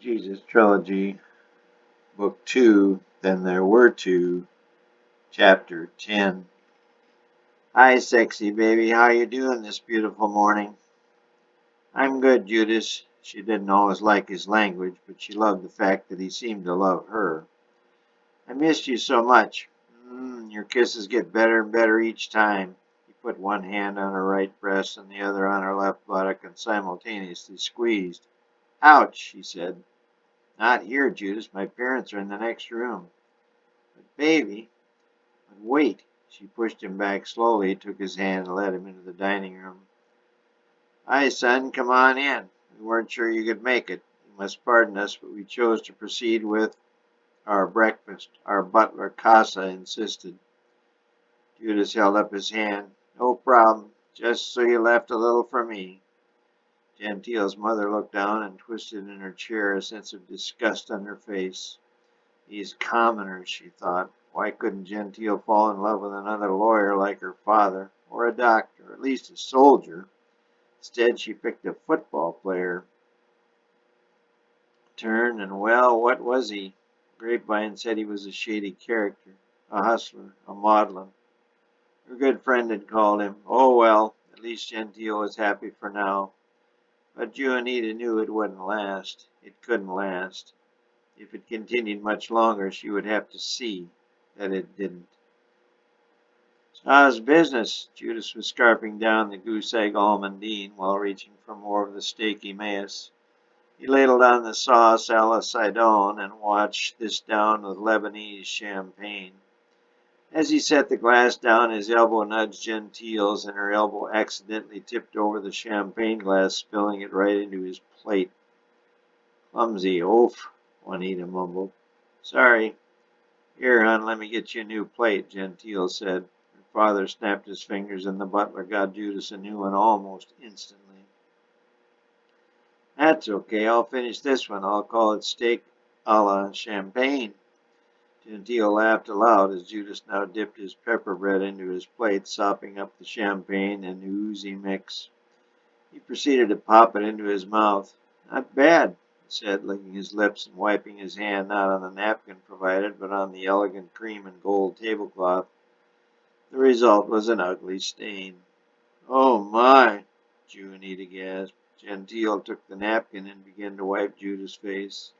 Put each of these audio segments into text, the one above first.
Jesus Trilogy, Book 2, Then There Were Two, Chapter 10. Hi, sexy baby. How you doing this beautiful morning? I'm good, Judas. She didn't always like his language, but she loved the fact that he seemed to love her. I missed you so much. Your kisses get better and better each time. He put one hand on her right breast and the other on her left buttock and simultaneously squeezed. Ouch, she said. Not here, Judas. My parents are in the next room. But baby, but wait. She pushed him back slowly, took his hand, and led him into the dining room. Hi, son, come on in. We weren't sure you could make it. You must pardon us, but we chose to proceed with our breakfast. Our butler, Casa, insisted. Judas held up his hand. No problem. Just so you left a little for me. Gentile's mother looked down and twisted in her chair, a sense of disgust on her face. These commoners, she thought. Why couldn't Gentile fall in love with another lawyer like her father, or a doctor, or at least a soldier? Instead, she picked a football player. Turned, and well, what was he? Grapevine said he was a shady character, a hustler, a maudlin. Her good friend had called him. Oh well, at least Gentile was happy for now. But Juanita knew it wouldn't last. It couldn't last. If it continued much longer, she would have to see that it didn't. How's business? Judas was scarfing down the goose egg almondine while reaching for more of the steak Emmaus. He ladled on the sauce a la Sidon and watched this down with Lebanese champagne. As he set the glass down, his elbow nudged Gentile's, and her elbow accidentally tipped over the champagne glass, spilling it right into his plate. Clumsy oaf, Juanita mumbled. Sorry. Here, hon, let me get you a new plate, Gentile said. Her father snapped his fingers, and the butler got Judas a new one almost instantly. That's okay. I'll finish this one. I'll call it steak a la champagne. Gentile laughed aloud as Judas now dipped his pepper bread into his plate, sopping up the champagne and oozy mix. He proceeded to pop it into his mouth. Not bad, he said, licking his lips and wiping his hand not on the napkin provided, but on the elegant cream and gold tablecloth. The result was an ugly stain. Oh my, Juanita gasped. Gentile took the napkin and began to wipe Judah's face.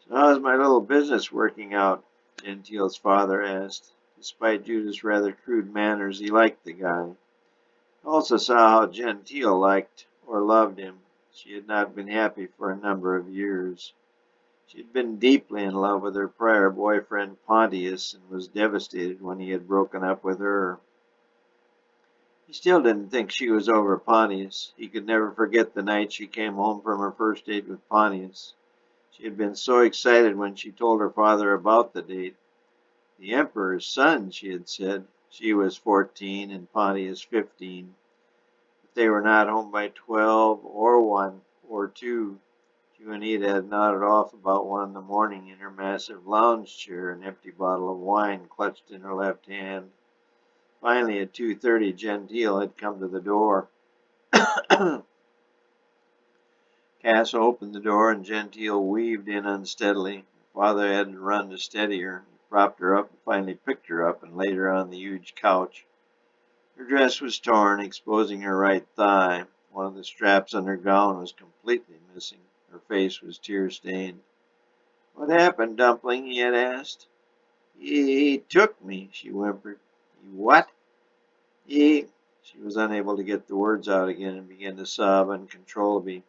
So how's my little business working out? Gentile's father asked. Despite Judah's rather crude manners, he liked the guy. He also saw how Gentile liked or loved him. She had not been happy for a number of years. She had been deeply in love with her prior boyfriend Pontius and was devastated when he had broken up with her. He still didn't think she was over Pontius. He could never forget the night she came home from her first date with Pontius. She had been so excited when she told her father about the date. The Emperor's son, she had said. She was 14 and Pontius 15. But they were not home by 12 or 1 or 2. Juanita had nodded off about 1 in the morning in her massive lounge chair, an empty bottle of wine clutched in her left hand. Finally, at 2:30, Gentile had come to the door. Cass opened the door and Gentile weaved in unsteadily. Her father had to run to steady her. He propped her up and finally picked her up and laid her on the huge couch. Her dress was torn, exposing her right thigh. One of the straps on her gown was completely missing. Her face was tear-stained. What happened, Dumpling? He had asked. He took me, she whimpered. He what? She was unable to get the words out again and began to sob uncontrollably.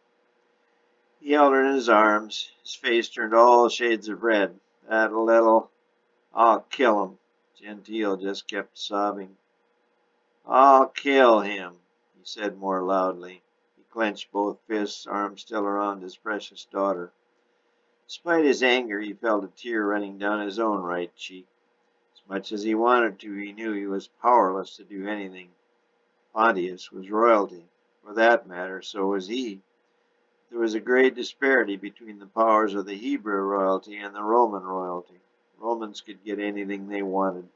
He held her in his arms. His face turned all shades of red. That little... I'll kill him. Gentile just kept sobbing. I'll kill him, he said more loudly. He clenched both fists, arms still around his precious daughter. Despite his anger, he felt a tear running down his own right cheek. As much as he wanted to, he knew he was powerless to do anything. Pontius was royalty. For that matter, so was he. There was a great disparity between the powers of the Hebrew royalty and the Roman royalty. Romans could get anything they wanted.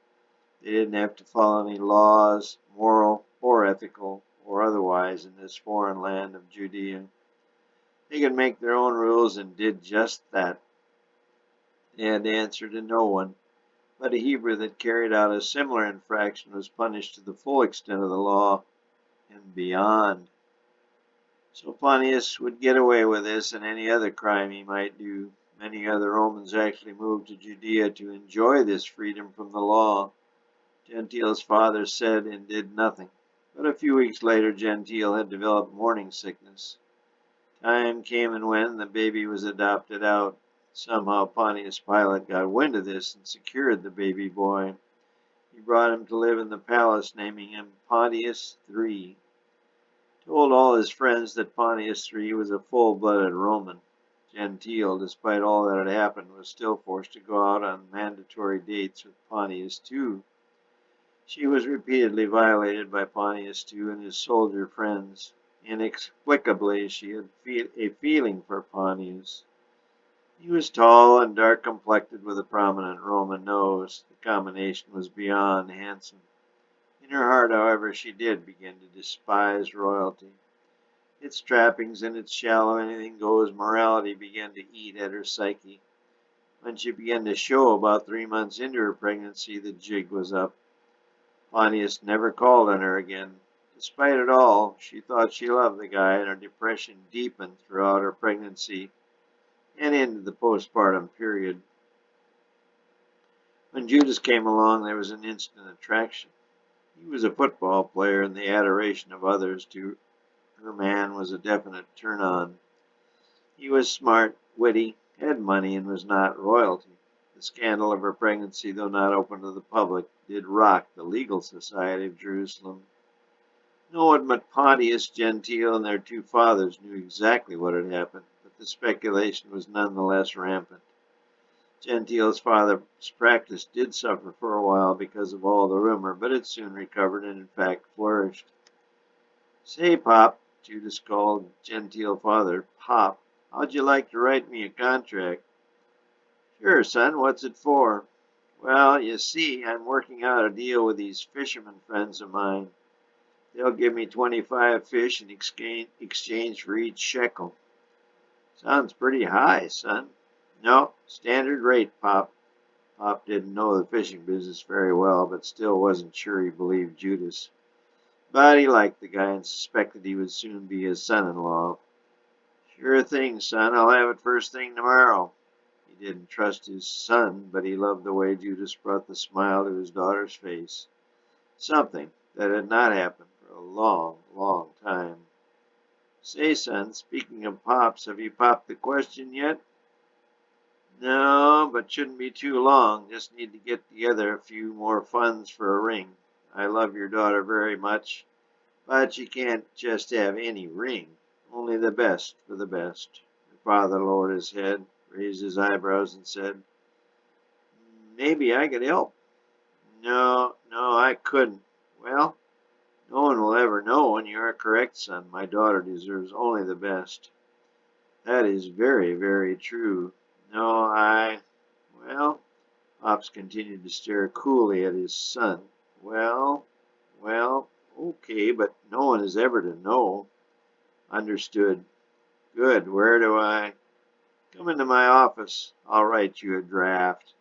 They didn't have to follow any laws, moral or ethical or otherwise, in this foreign land of Judea. They could make their own rules and did just that. They had to answer to no one, but a Hebrew that carried out a similar infraction was punished to the full extent of the law and beyond. So Pontius would get away with this and any other crime he might do. Many other Romans actually moved to Judea to enjoy this freedom from the law. Gentile's father said and did nothing. But a few weeks later, Gentile had developed morning sickness. Time came and went, and the baby was adopted out. Somehow Pontius Pilate got wind of this and secured the baby boy. He brought him to live in the palace, naming him Pontius III. Told all his friends that Pontius III was a full-blooded Roman. Gentile, despite all that had happened, was still forced to go out on mandatory dates with Pontius II. She was repeatedly violated by Pontius II and his soldier friends. Inexplicably, she had a feeling for Pontius. He was tall and dark-complected with a prominent Roman nose. The combination was beyond handsome. In her heart, however, she did begin to despise royalty. Its trappings and its shallow anything-goes morality began to eat at her psyche. When she began to show about 3 months into her pregnancy, the jig was up. Pontius never called on her again. Despite it all, she thought she loved the guy, and her depression deepened throughout her pregnancy and into the postpartum period. When Judas came along, there was an instant attraction. He was a football player, and the adoration of others to her man was a definite turn-on. He was smart, witty, had money, and was not royalty. The scandal of her pregnancy, though not open to the public, did rock the legal society of Jerusalem. No one but Pontius, Gentile, and their 2 fathers knew exactly what had happened, but the speculation was nonetheless rampant. Gentile's father's practice did suffer for a while because of all the rumor, but it soon recovered and in fact flourished. "Say, Pop," Judas called Gentile father, "Pop, how'd you like to write me a contract?" "Sure, son, what's it for?" "Well, you see, I'm working out a deal with these fishermen friends of mine. They'll give me 25 fish in exchange for each shekel." "Sounds pretty high, son." "No, standard rate, Pop." Pop didn't know the fishing business very well, but still wasn't sure he believed Judas. But he liked the guy and suspected he would soon be his son-in-law. "Sure thing, son. I'll have it first thing tomorrow." He didn't trust his son, but he loved the way Judas brought the smile to his daughter's face. Something that had not happened for a long, long time. "Say, son, speaking of pops, have you popped the question yet?" "No, but shouldn't be too long. Just need to get together a few more funds for a ring. I love your daughter very much, but you can't just have any ring. Only the best for the best." Her father lowered his head, raised his eyebrows, and said, "Maybe I could help." "No, no, I couldn't." "Well, no one will ever know, and you are correct, son. My daughter deserves only the best." "That is very, very true. No, well," Pops continued to stare coolly at his son. "Well, okay, but no one is ever to know." "Understood." "Good. Where do I—" "Come into my office. I'll write you a draft."